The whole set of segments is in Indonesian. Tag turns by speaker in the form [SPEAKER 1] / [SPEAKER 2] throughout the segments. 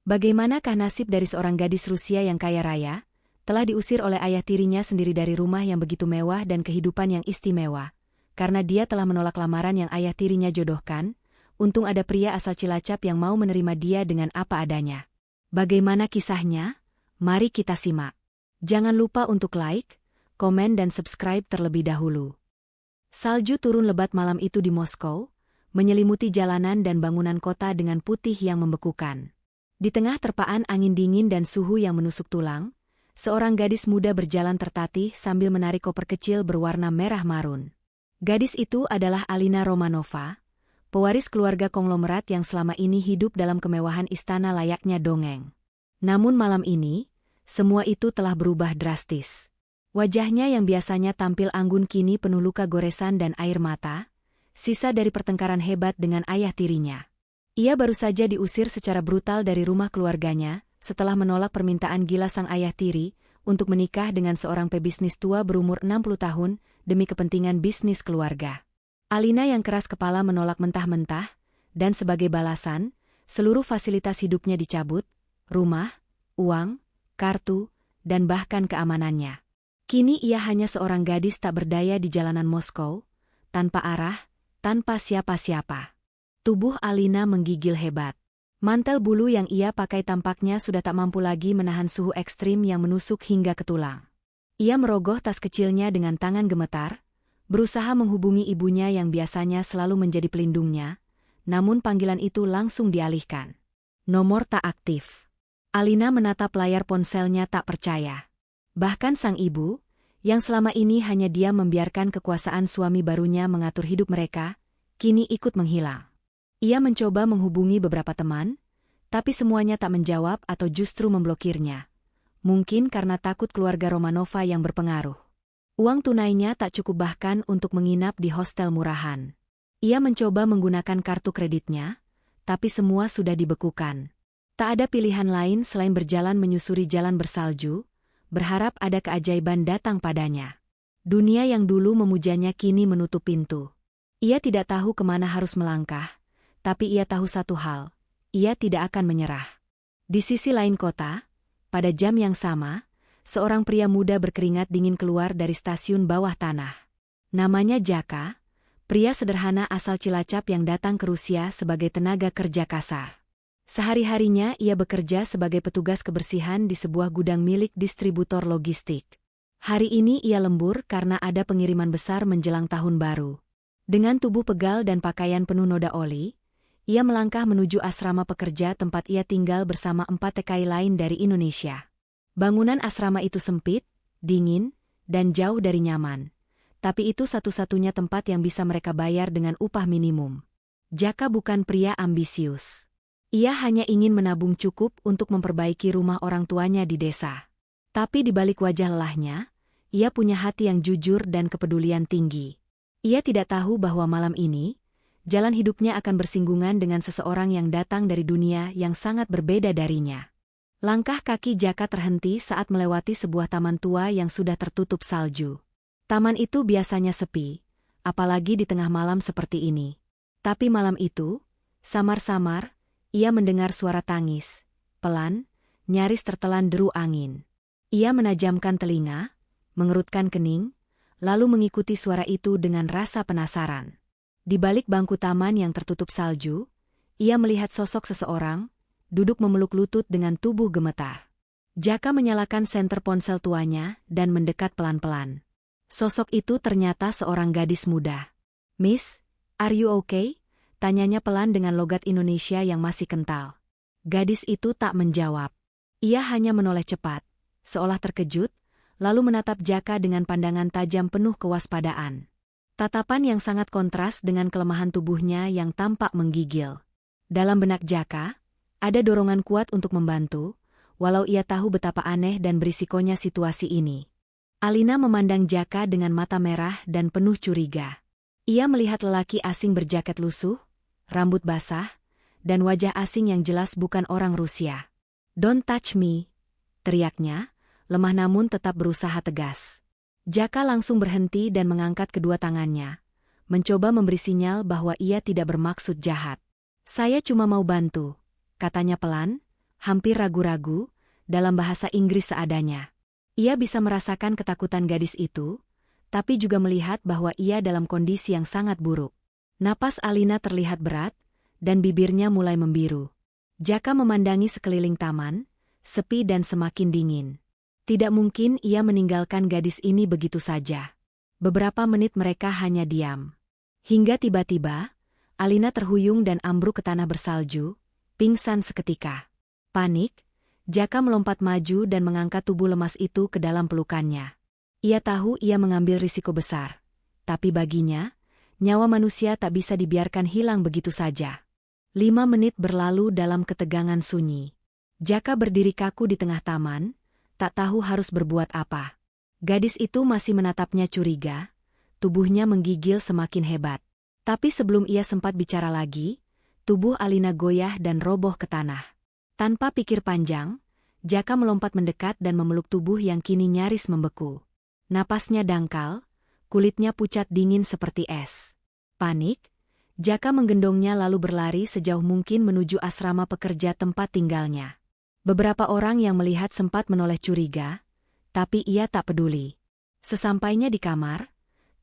[SPEAKER 1] Bagaimanakah nasib dari seorang gadis Rusia yang kaya raya, telah diusir oleh ayah tirinya sendiri dari rumah yang begitu mewah dan kehidupan yang istimewa, karena dia telah menolak lamaran yang ayah tirinya jodohkan. Untung ada pria asal Cilacap yang mau menerima dia dengan apa adanya. Bagaimana kisahnya? Mari kita simak. Jangan lupa untuk like, komen dan subscribe terlebih dahulu. Salju turun lebat malam itu di Moskow, menyelimuti jalanan dan bangunan kota dengan putih yang membekukan. Di tengah terpaan angin dingin dan suhu yang menusuk tulang, seorang gadis muda berjalan tertatih sambil menarik koper kecil berwarna merah marun. Gadis itu adalah Alina Romanova, pewaris keluarga konglomerat yang selama ini hidup dalam kemewahan istana layaknya dongeng. Namun malam ini, semua itu telah berubah drastis. Wajahnya yang biasanya tampil anggun kini penuh luka goresan dan air mata, sisa dari pertengkaran hebat dengan ayah tirinya. Ia baru saja diusir secara brutal dari rumah keluarganya, setelah menolak permintaan gila sang ayah tiri untuk menikah dengan seorang pebisnis tua berumur 60 tahun demi kepentingan bisnis keluarga. Alina yang keras kepala menolak mentah-mentah, dan sebagai balasan, seluruh fasilitas hidupnya dicabut, rumah, uang, kartu, dan bahkan keamanannya. Kini ia hanya seorang gadis tak berdaya di jalanan Moskow, tanpa arah, tanpa siapa-siapa. Tubuh Alina menggigil hebat. Mantel bulu yang ia pakai tampaknya sudah tak mampu lagi menahan suhu ekstrim yang menusuk hingga ke tulang. Ia merogoh tas kecilnya dengan tangan gemetar, berusaha menghubungi ibunya yang biasanya selalu menjadi pelindungnya, namun panggilan itu langsung dialihkan. Nomor tak aktif. Alina menatap layar ponselnya tak percaya. Bahkan sang ibu, yang selama ini hanya diam membiarkan kekuasaan suami barunya mengatur hidup mereka, kini ikut menghilang. Ia mencoba menghubungi beberapa teman, tapi semuanya tak menjawab atau justru memblokirnya. Mungkin karena takut keluarga Romanova yang berpengaruh. Uang tunainya tak cukup bahkan untuk menginap di hostel murahan. Ia mencoba menggunakan kartu kreditnya, tapi semua sudah dibekukan. Tak ada pilihan lain selain berjalan menyusuri jalan bersalju, berharap ada keajaiban datang padanya. Dunia yang dulu memujanya kini menutup pintu. Ia tidak tahu kemana harus melangkah, tapi ia tahu satu hal, ia tidak akan menyerah. Di sisi lain kota, pada jam yang sama, seorang pria muda berkeringat dingin keluar dari stasiun bawah tanah. Namanya Jaka, pria sederhana asal Cilacap yang datang ke Rusia sebagai tenaga kerja kasar. Sehari-harinya ia bekerja sebagai petugas kebersihan di sebuah gudang milik distributor logistik. Hari ini ia lembur karena ada pengiriman besar menjelang tahun baru. Dengan tubuh pegal dan pakaian penuh noda oli, ia melangkah menuju asrama pekerja tempat ia tinggal bersama 4 TKI lain dari Indonesia. Bangunan asrama itu sempit, dingin, dan jauh dari nyaman. Tapi itu satu-satunya tempat yang bisa mereka bayar dengan upah minimum. Jaka bukan pria ambisius. Ia hanya ingin menabung cukup untuk memperbaiki rumah orang tuanya di desa. Tapi di balik wajah lelahnya, ia punya hati yang jujur dan kepedulian tinggi. Ia tidak tahu bahwa malam ini, jalan hidupnya akan bersinggungan dengan seseorang yang datang dari dunia yang sangat berbeda darinya. Langkah kaki Jaka terhenti saat melewati sebuah taman tua yang sudah tertutup salju. Taman itu biasanya sepi, apalagi di tengah malam seperti ini. Tapi malam itu, samar-samar, ia mendengar suara tangis, pelan, nyaris tertelan deru angin. Ia menajamkan telinga, mengerutkan kening, lalu mengikuti suara itu dengan rasa penasaran. Di balik bangku taman yang tertutup salju, ia melihat sosok seseorang, duduk memeluk lutut dengan tubuh gemetar. Jaka menyalakan senter ponsel tuanya dan mendekat pelan-pelan. Sosok itu ternyata seorang gadis muda. "Miss, are you okay?" tanyanya pelan dengan logat Indonesia yang masih kental. Gadis itu tak menjawab. Ia hanya menoleh cepat, seolah terkejut, lalu menatap Jaka dengan pandangan tajam penuh kewaspadaan. Tatapan yang sangat kontras dengan kelemahan tubuhnya yang tampak menggigil. Dalam benak Jaka, ada dorongan kuat untuk membantu, walau ia tahu betapa aneh dan berisikonya situasi ini. Alina memandang Jaka dengan mata merah dan penuh curiga. Ia melihat lelaki asing berjaket lusuh, rambut basah, dan wajah asing yang jelas bukan orang Rusia. "Don't touch me," teriaknya, lemah namun tetap berusaha tegas. Jaka langsung berhenti dan mengangkat kedua tangannya, mencoba memberi sinyal bahwa ia tidak bermaksud jahat. "Saya cuma mau bantu," katanya pelan, hampir ragu-ragu, dalam bahasa Inggris seadanya. Ia bisa merasakan ketakutan gadis itu, tapi juga melihat bahwa ia dalam kondisi yang sangat buruk. Napas Alina terlihat berat, dan bibirnya mulai membiru. Jaka memandangi sekeliling taman, sepi dan semakin dingin. Tidak mungkin ia meninggalkan gadis ini begitu saja. Beberapa menit mereka hanya diam. Hingga tiba-tiba, Alina terhuyung dan ambruk ke tanah bersalju, pingsan seketika. Panik, Jaka melompat maju dan mengangkat tubuh lemas itu ke dalam pelukannya. Ia tahu ia mengambil risiko besar, tapi baginya, nyawa manusia tak bisa dibiarkan hilang begitu saja. 5 menit berlalu dalam ketegangan sunyi. Jaka berdiri kaku di tengah taman, tak tahu harus berbuat apa. Gadis itu masih menatapnya curiga, tubuhnya menggigil semakin hebat. Tapi sebelum ia sempat bicara lagi, tubuh Alina goyah dan roboh ke tanah. Tanpa pikir panjang, Jaka melompat mendekat dan memeluk tubuh yang kini nyaris membeku. Napasnya dangkal, kulitnya pucat dingin seperti es. Panik, Jaka menggendongnya lalu berlari sejauh mungkin menuju asrama pekerja tempat tinggalnya. Beberapa orang yang melihat sempat menoleh curiga, tapi ia tak peduli. Sesampainya di kamar,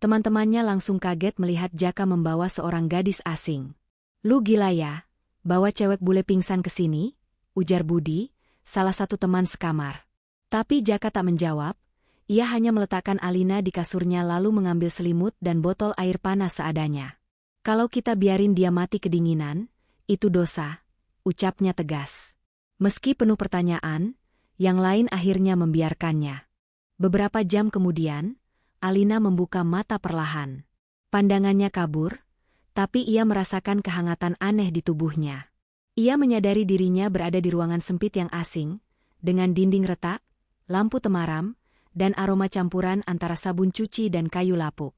[SPEAKER 1] teman-temannya langsung kaget melihat Jaka membawa seorang gadis asing. "Lu gila ya, bawa cewek bule pingsan ke sini?" ujar Budi, salah satu teman sekamar. Tapi Jaka tak menjawab, ia hanya meletakkan Alina di kasurnya lalu mengambil selimut dan botol air panas seadanya. "Kalau kita biarin dia mati kedinginan, itu dosa," ucapnya tegas. Meski penuh pertanyaan, yang lain akhirnya membiarkannya. Beberapa jam kemudian, Alina membuka mata perlahan. Pandangannya kabur, tapi ia merasakan kehangatan aneh di tubuhnya. Ia menyadari dirinya berada di ruangan sempit yang asing, dengan dinding retak, lampu temaram, dan aroma campuran antara sabun cuci dan kayu lapuk.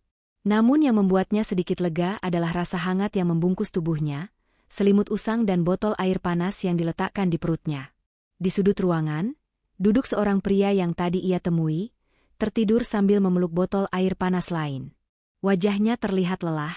[SPEAKER 1] Namun yang membuatnya sedikit lega adalah rasa hangat yang membungkus tubuhnya, selimut usang dan botol air panas yang diletakkan di perutnya. Di sudut ruangan, duduk seorang pria yang tadi ia temui, tertidur sambil memeluk botol air panas lain. Wajahnya terlihat lelah,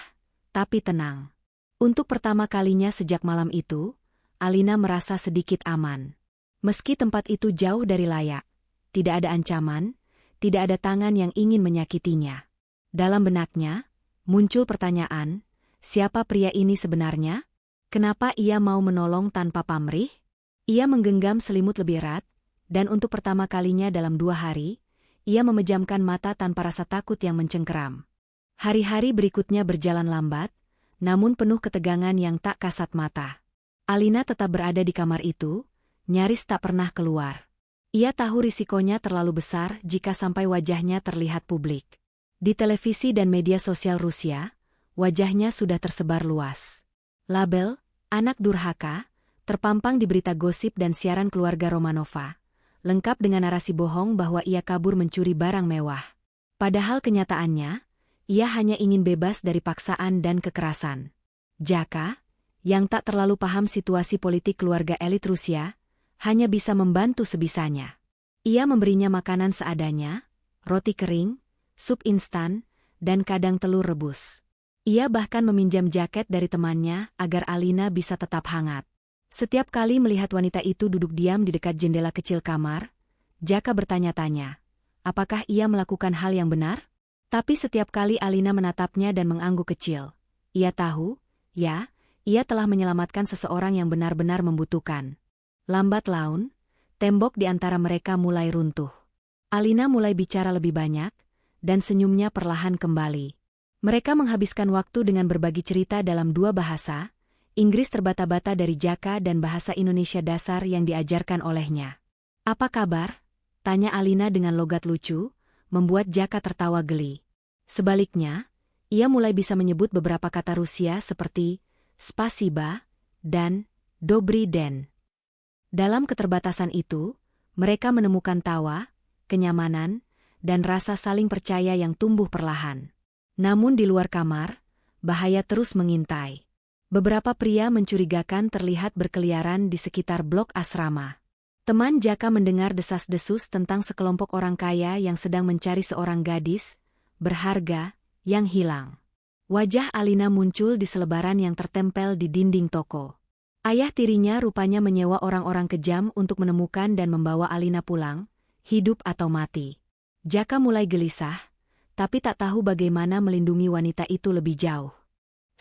[SPEAKER 1] tapi tenang. Untuk pertama kalinya sejak malam itu, Alina merasa sedikit aman. Meski tempat itu jauh dari layak, tidak ada ancaman, tidak ada tangan yang ingin menyakitinya. Dalam benaknya, muncul pertanyaan, siapa pria ini sebenarnya? Kenapa ia mau menolong tanpa pamrih? Ia menggenggam selimut lebih erat, dan untuk pertama kalinya dalam 2 hari, ia memejamkan mata tanpa rasa takut yang mencengkeram. Hari-hari berikutnya berjalan lambat, namun penuh ketegangan yang tak kasat mata. Alina tetap berada di kamar itu, nyaris tak pernah keluar. Ia tahu risikonya terlalu besar jika sampai wajahnya terlihat publik. Di televisi dan media sosial Rusia, wajahnya sudah tersebar luas. Label, anak durhaka, terpampang di berita gosip dan siaran keluarga Romanova, lengkap dengan narasi bohong bahwa ia kabur mencuri barang mewah. Padahal kenyataannya, ia hanya ingin bebas dari paksaan dan kekerasan. Jaka, yang tak terlalu paham situasi politik keluarga elit Rusia, hanya bisa membantu sebisanya. Ia memberinya makanan seadanya, roti kering, sup instan, dan kadang telur rebus. Ia bahkan meminjam jaket dari temannya agar Alina bisa tetap hangat. Setiap kali melihat wanita itu duduk diam di dekat jendela kecil kamar, Jaka bertanya-tanya, apakah ia melakukan hal yang benar? Tapi setiap kali Alina menatapnya dan mengangguk kecil, ia tahu, ya, ia telah menyelamatkan seseorang yang benar-benar membutuhkan. Lambat laun, tembok di antara mereka mulai runtuh. Alina mulai bicara lebih banyak, dan senyumnya perlahan kembali. Mereka menghabiskan waktu dengan berbagi cerita dalam 2 bahasa, Inggris terbata-bata dari Jaka dan bahasa Indonesia dasar yang diajarkan olehnya. "Apa kabar?" tanya Alina dengan logat lucu, membuat Jaka tertawa geli. Sebaliknya, ia mulai bisa menyebut beberapa kata Rusia seperti spasiba dan dobry den. Dalam keterbatasan itu, mereka menemukan tawa, kenyamanan, dan rasa saling percaya yang tumbuh perlahan. Namun di luar kamar, bahaya terus mengintai. Beberapa pria mencurigakan terlihat berkeliaran di sekitar blok asrama. Teman Jaka mendengar desas-desus tentang sekelompok orang kaya yang sedang mencari seorang gadis berharga yang hilang. Wajah Alina muncul di selebaran yang tertempel di dinding toko. Ayah tirinya rupanya menyewa orang-orang kejam untuk menemukan dan membawa Alina pulang, hidup atau mati. Jaka mulai gelisah, tapi tak tahu bagaimana melindungi wanita itu lebih jauh.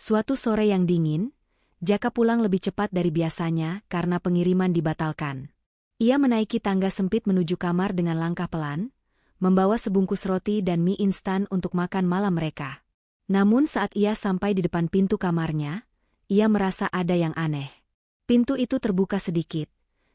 [SPEAKER 1] Suatu sore yang dingin, Jaka pulang lebih cepat dari biasanya karena pengiriman dibatalkan. Ia menaiki tangga sempit menuju kamar dengan langkah pelan, membawa sebungkus roti dan mie instan untuk makan malam mereka. Namun saat ia sampai di depan pintu kamarnya, ia merasa ada yang aneh. Pintu itu terbuka sedikit,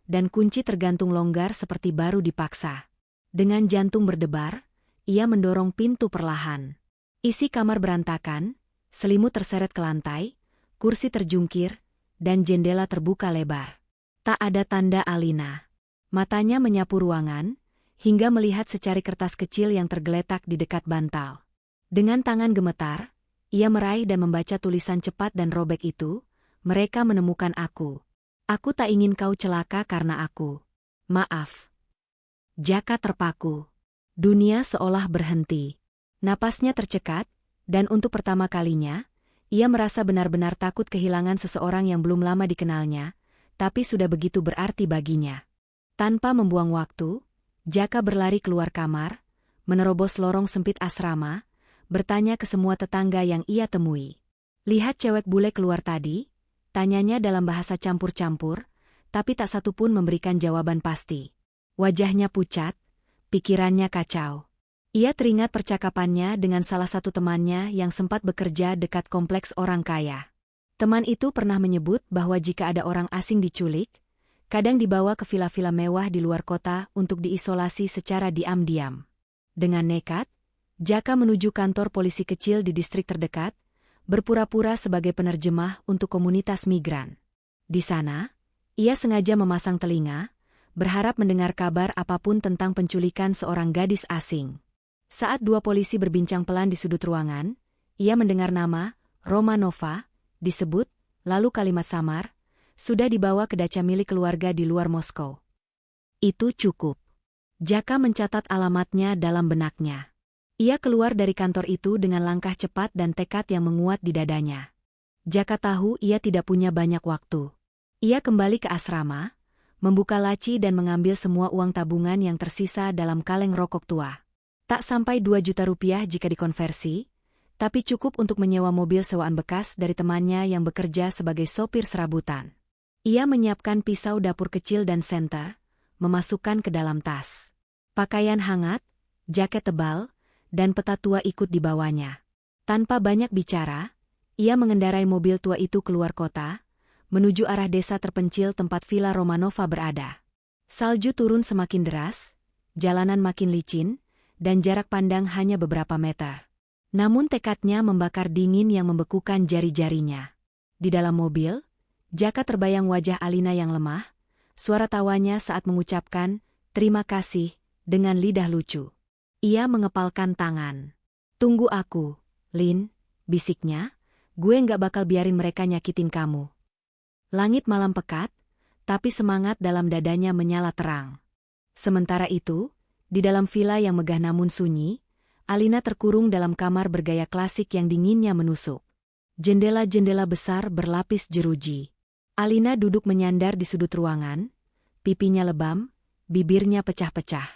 [SPEAKER 1] dan kunci tergantung longgar seperti baru dipaksa. Dengan jantung berdebar, ia mendorong pintu perlahan. Isi kamar berantakan, selimut terseret ke lantai, kursi terjungkir, dan jendela terbuka lebar. Tak ada tanda Alina. Matanya menyapu ruangan, hingga melihat secari kertas kecil yang tergeletak di dekat bantal. Dengan tangan gemetar, ia meraih dan membaca tulisan cepat dan robek itu, "Mereka menemukan aku. Aku tak ingin kau celaka karena aku. Maaf." Jaka terpaku. Dunia seolah berhenti. Napasnya tercekat, dan untuk pertama kalinya, ia merasa benar-benar takut kehilangan seseorang yang belum lama dikenalnya, tapi sudah begitu berarti baginya. Tanpa membuang waktu, Jaka berlari keluar kamar, menerobos lorong sempit asrama, bertanya ke semua tetangga yang ia temui. "Lihat cewek bule keluar tadi?" tanyanya dalam bahasa campur-campur, tapi tak satu pun memberikan jawaban pasti. Wajahnya pucat, pikirannya kacau. Ia teringat percakapannya dengan salah satu temannya yang sempat bekerja dekat kompleks orang kaya. Teman itu pernah menyebut bahwa jika ada orang asing diculik, kadang dibawa ke vila-vila mewah di luar kota untuk diisolasi secara diam-diam. Dengan nekat, Jaka menuju kantor polisi kecil di distrik terdekat, berpura-pura sebagai penerjemah untuk komunitas migran. Di sana, ia sengaja memasang telinga, berharap mendengar kabar apapun tentang penculikan seorang gadis asing. Saat dua polisi berbincang pelan di sudut ruangan, ia mendengar nama Romanova disebut, lalu kalimat samar, "Sudah dibawa ke daca milik keluarga di luar Moskow." Itu cukup. Jaka mencatat alamatnya dalam benaknya. Ia keluar dari kantor itu dengan langkah cepat dan tekad yang menguat di dadanya. Jaka tahu ia tidak punya banyak waktu. Ia kembali ke asrama, membuka laci dan mengambil semua uang tabungan yang tersisa dalam kaleng rokok tua. Tak sampai 2 juta rupiah jika dikonversi, tapi cukup untuk menyewa mobil sewaan bekas dari temannya yang bekerja sebagai sopir serabutan. Ia menyiapkan pisau dapur kecil dan senter, memasukkan ke dalam tas. Pakaian hangat, jaket tebal, dan peta tua ikut dibawanya. Tanpa banyak bicara, ia mengendarai mobil tua itu keluar kota, menuju arah desa terpencil tempat Villa Romanova berada. Salju turun semakin deras, jalanan makin licin, dan jarak pandang hanya beberapa meter. Namun tekadnya membakar dingin yang membekukan jari-jarinya. Di dalam mobil, Jaka terbayang wajah Alina yang lemah, suara tawanya saat mengucapkan, "Terima kasih," dengan lidah lucu. Ia mengepalkan tangan. "Tunggu aku, Lin," bisiknya, "gue nggak bakal biarin mereka nyakitin kamu." Langit malam pekat, tapi semangat dalam dadanya menyala terang. Sementara itu, di dalam villa yang megah namun sunyi, Alina terkurung dalam kamar bergaya klasik yang dinginnya menusuk. Jendela-jendela besar berlapis jeruji. Alina duduk menyandar di sudut ruangan, pipinya lebam, bibirnya pecah-pecah.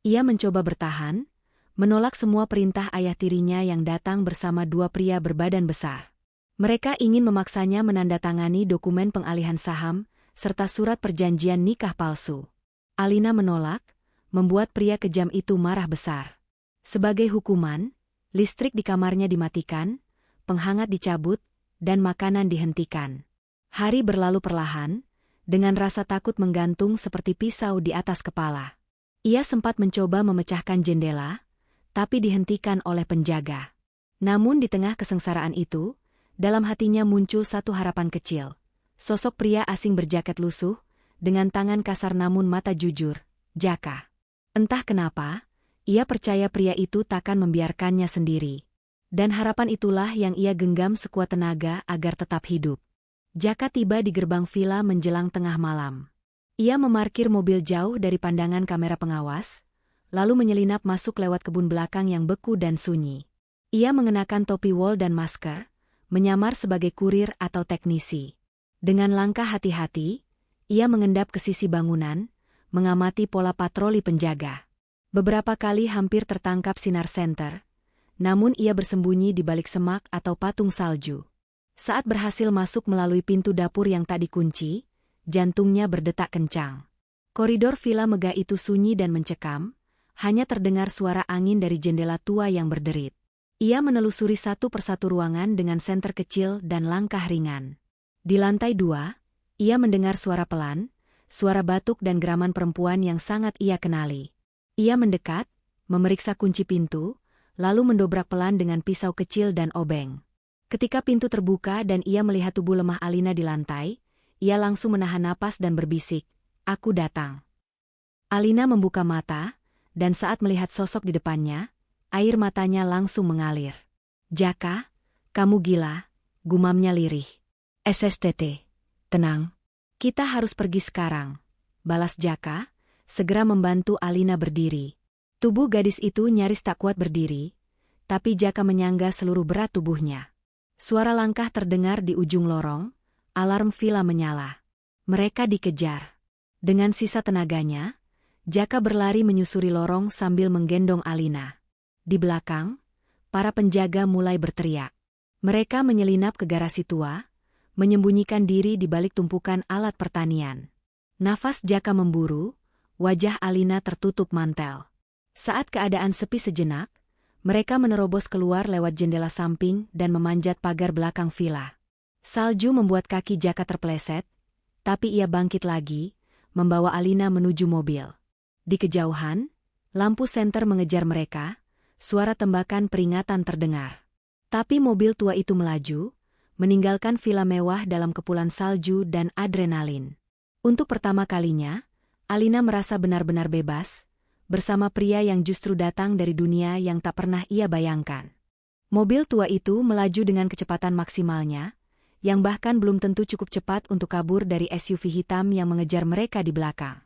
[SPEAKER 1] Ia mencoba bertahan, menolak semua perintah ayah tirinya yang datang bersama 2 pria berbadan besar. Mereka ingin memaksanya menandatangani dokumen pengalihan saham, serta surat perjanjian nikah palsu. Alina menolak, membuat pria kejam itu marah besar. Sebagai hukuman, listrik di kamarnya dimatikan, penghangat dicabut, dan makanan dihentikan. Hari berlalu perlahan, dengan rasa takut menggantung seperti pisau di atas kepala. Ia sempat mencoba memecahkan jendela, tapi dihentikan oleh penjaga. Namun di tengah kesengsaraan itu, dalam hatinya muncul satu harapan kecil. Sosok pria asing berjaket lusuh, dengan tangan kasar namun mata jujur, Jaka. Entah kenapa, ia percaya pria itu takkan membiarkannya sendiri. Dan harapan itulah yang ia genggam sekuat tenaga agar tetap hidup. Jaka tiba di gerbang villa menjelang tengah malam. Ia memarkir mobil jauh dari pandangan kamera pengawas, lalu menyelinap masuk lewat kebun belakang yang beku dan sunyi. Ia mengenakan topi wol dan masker, menyamar sebagai kurir atau teknisi. Dengan langkah hati-hati, ia mengendap ke sisi bangunan, mengamati pola patroli penjaga. Beberapa kali hampir tertangkap sinar senter, namun ia bersembunyi di balik semak atau patung salju. Saat berhasil masuk melalui pintu dapur yang tak dikunci, jantungnya berdetak kencang. Koridor villa megah itu sunyi dan mencekam, hanya terdengar suara angin dari jendela tua yang berderit. Ia menelusuri satu persatu ruangan dengan senter kecil dan langkah ringan. Di lantai 2, ia mendengar suara pelan, suara batuk dan geraman perempuan yang sangat ia kenali. Ia mendekat, memeriksa kunci pintu, lalu mendobrak pelan dengan pisau kecil dan obeng. Ketika pintu terbuka dan ia melihat tubuh lemah Alina di lantai, ia langsung menahan napas dan berbisik, "Aku datang." Alina membuka mata, dan saat melihat sosok di depannya, air matanya langsung mengalir. "Jaka, kamu gila," gumamnya lirih. "SSTT, tenang. Kita harus pergi sekarang," balas Jaka, segera membantu Alina berdiri. Tubuh gadis itu nyaris tak kuat berdiri, tapi Jaka menyangga seluruh berat tubuhnya. Suara langkah terdengar di ujung lorong, alarm villa menyala. Mereka dikejar. Dengan sisa tenaganya, Jaka berlari menyusuri lorong sambil menggendong Alina. Di belakang, para penjaga mulai berteriak. Mereka menyelinap ke garasi tua, menyembunyikan diri di balik tumpukan alat pertanian. Nafas Jaka memburu, wajah Alina tertutup mantel. Saat keadaan sepi sejenak, mereka menerobos keluar lewat jendela samping dan memanjat pagar belakang villa. Salju membuat kaki Jaka terpeleset, tapi ia bangkit lagi, membawa Alina menuju mobil. Di kejauhan, lampu senter mengejar mereka, suara tembakan peringatan terdengar. Tapi mobil tua itu melaju, meninggalkan villa mewah dalam kepulan salju dan adrenalin. Untuk pertama kalinya, Alina merasa benar-benar bebas, bersama pria yang justru datang dari dunia yang tak pernah ia bayangkan. Mobil tua itu melaju dengan kecepatan maksimalnya, yang bahkan belum tentu cukup cepat untuk kabur dari SUV hitam yang mengejar mereka di belakang.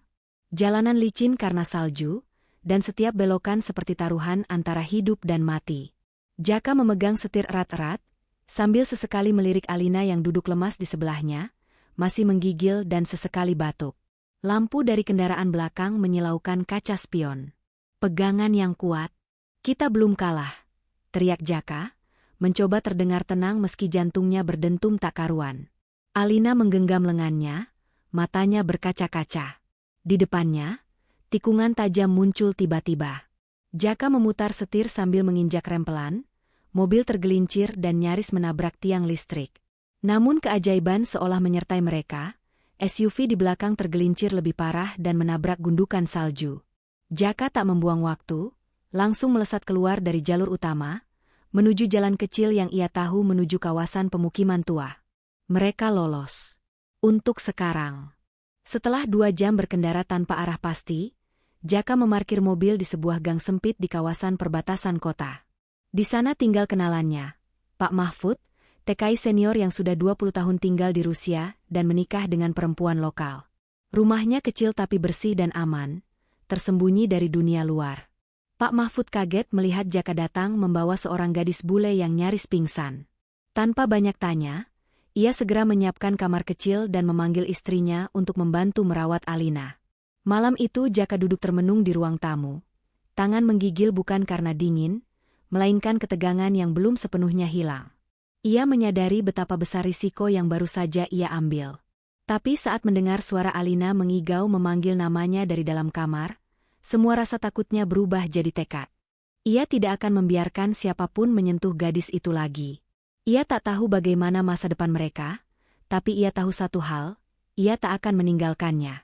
[SPEAKER 1] Jalanan licin karena salju, dan setiap belokan seperti taruhan antara hidup dan mati. Jaka memegang setir erat-erat, sambil sesekali melirik Alina yang duduk lemas di sebelahnya, masih menggigil dan sesekali batuk. Lampu dari kendaraan belakang menyilaukan kaca spion. "Pegangan yang kuat. Kita belum kalah," teriak Jaka, mencoba terdengar tenang meski jantungnya berdentum tak karuan. Alina menggenggam lengannya, matanya berkaca-kaca. Di depannya, tikungan tajam muncul tiba-tiba. Jaka memutar setir sambil menginjak rem pelan, mobil tergelincir dan nyaris menabrak tiang listrik. Namun keajaiban seolah menyertai mereka, SUV di belakang tergelincir lebih parah dan menabrak gundukan salju. Jaka tak membuang waktu, langsung melesat keluar dari jalur utama, menuju jalan kecil yang ia tahu menuju kawasan pemukiman tua. Mereka lolos. Untuk sekarang. Setelah 2 jam berkendara tanpa arah pasti, Jaka memarkir mobil di sebuah gang sempit di kawasan perbatasan kota. Di sana tinggal kenalannya, Pak Mahfud, TKI senior yang sudah 20 tahun tinggal di Rusia dan menikah dengan perempuan lokal. Rumahnya kecil tapi bersih dan aman, tersembunyi dari dunia luar. Pak Mahfud kaget melihat Jaka datang membawa seorang gadis bule yang nyaris pingsan. Tanpa banyak tanya, ia segera menyiapkan kamar kecil dan memanggil istrinya untuk membantu merawat Alina. Malam itu Jaka duduk termenung di ruang tamu. Tangan menggigil bukan karena dingin, melainkan ketegangan yang belum sepenuhnya hilang. Ia menyadari betapa besar risiko yang baru saja ia ambil. Tapi saat mendengar suara Alina mengigau memanggil namanya dari dalam kamar, semua rasa takutnya berubah jadi tekad. Ia tidak akan membiarkan siapapun menyentuh gadis itu lagi. Ia tak tahu bagaimana masa depan mereka, tapi ia tahu satu hal, ia tak akan meninggalkannya.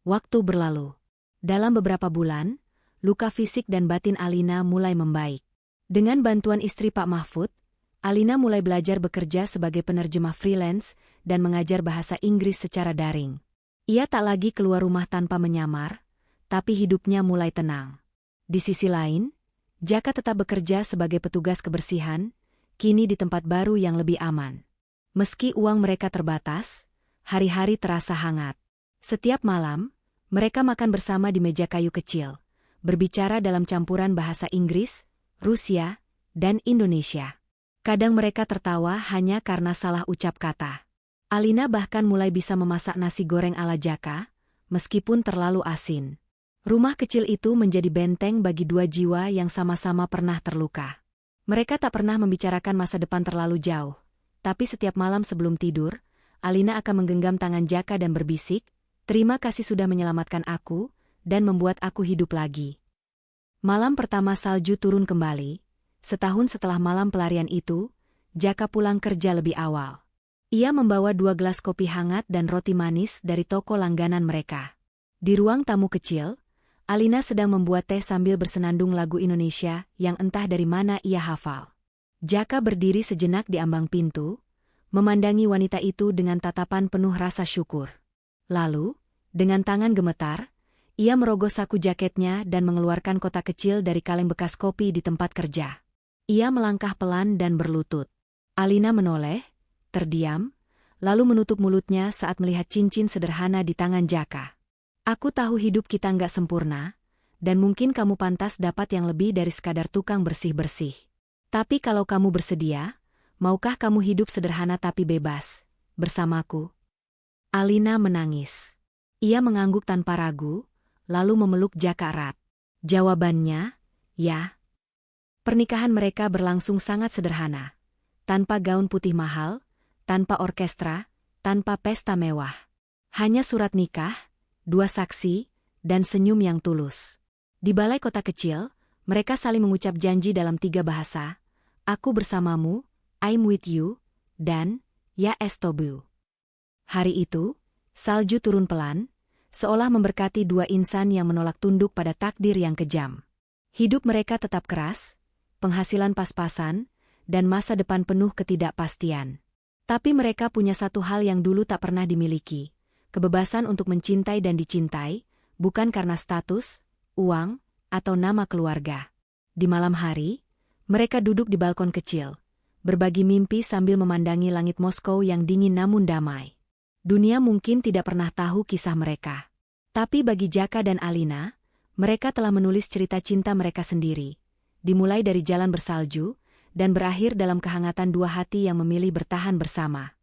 [SPEAKER 1] Waktu berlalu. Dalam beberapa bulan, luka fisik dan batin Alina mulai membaik. Dengan bantuan istri Pak Mahfud, Alina mulai belajar bekerja sebagai penerjemah freelance dan mengajar bahasa Inggris secara daring. Ia tak lagi keluar rumah tanpa menyamar, tapi hidupnya mulai tenang. Di sisi lain, Jaka tetap bekerja sebagai petugas kebersihan, kini di tempat baru yang lebih aman. Meski uang mereka terbatas, hari-hari terasa hangat. Setiap malam, mereka makan bersama di meja kayu kecil, berbicara dalam campuran bahasa Inggris, Rusia, dan Indonesia. Kadang mereka tertawa hanya karena salah ucap kata. Alina bahkan mulai bisa memasak nasi goreng ala Jaka, meskipun terlalu asin. Rumah kecil itu menjadi benteng bagi dua jiwa yang sama-sama pernah terluka. Mereka tak pernah membicarakan masa depan terlalu jauh, tapi setiap malam sebelum tidur, Alina akan menggenggam tangan Jaka dan berbisik, "Terima kasih sudah menyelamatkan aku, dan membuat aku hidup lagi." Malam pertama salju turun kembali. Setahun setelah malam pelarian itu, Jaka pulang kerja lebih awal. Ia membawa 2 gelas kopi hangat dan roti manis dari toko langganan mereka. Di ruang tamu kecil, Alina sedang membuat teh sambil bersenandung lagu Indonesia yang entah dari mana ia hafal. Jaka berdiri sejenak di ambang pintu, memandangi wanita itu dengan tatapan penuh rasa syukur. Lalu, dengan tangan gemetar, ia merogoh saku jaketnya dan mengeluarkan kotak kecil dari kaleng bekas kopi di tempat kerja. Ia melangkah pelan dan berlutut. Alina menoleh, terdiam, lalu menutup mulutnya saat melihat cincin sederhana di tangan Jaka. "Aku tahu hidup kita nggak sempurna, dan mungkin kamu pantas dapat yang lebih dari sekadar tukang bersih-bersih. Tapi kalau kamu bersedia, maukah kamu hidup sederhana tapi bebas, bersamaku?" Alina menangis. Ia mengangguk tanpa ragu, lalu memeluk Jaka erat. Jawabannya, ya. Pernikahan mereka berlangsung sangat sederhana. Tanpa gaun putih mahal, tanpa orkestra, tanpa pesta mewah. Hanya surat nikah, 2 saksi, dan senyum yang tulus. Di balai kota kecil, mereka saling mengucap janji dalam 3 bahasa, "Aku bersamamu," "I'm with you," dan "Ya estobu." Hari itu, salju turun pelan, seolah memberkati 2 insan yang menolak tunduk pada takdir yang kejam. Hidup mereka tetap keras, penghasilan pas-pasan, dan masa depan penuh ketidakpastian. Tapi mereka punya satu hal yang dulu tak pernah dimiliki, kebebasan untuk mencintai dan dicintai, bukan karena status, uang, atau nama keluarga. Di malam hari, mereka duduk di balkon kecil, berbagi mimpi sambil memandangi langit Moskow yang dingin namun damai. Dunia mungkin tidak pernah tahu kisah mereka. Tapi bagi Jaka dan Alina, mereka telah menulis cerita cinta mereka sendiri, dimulai dari jalan bersalju, dan berakhir dalam kehangatan 2 hati yang memilih bertahan bersama.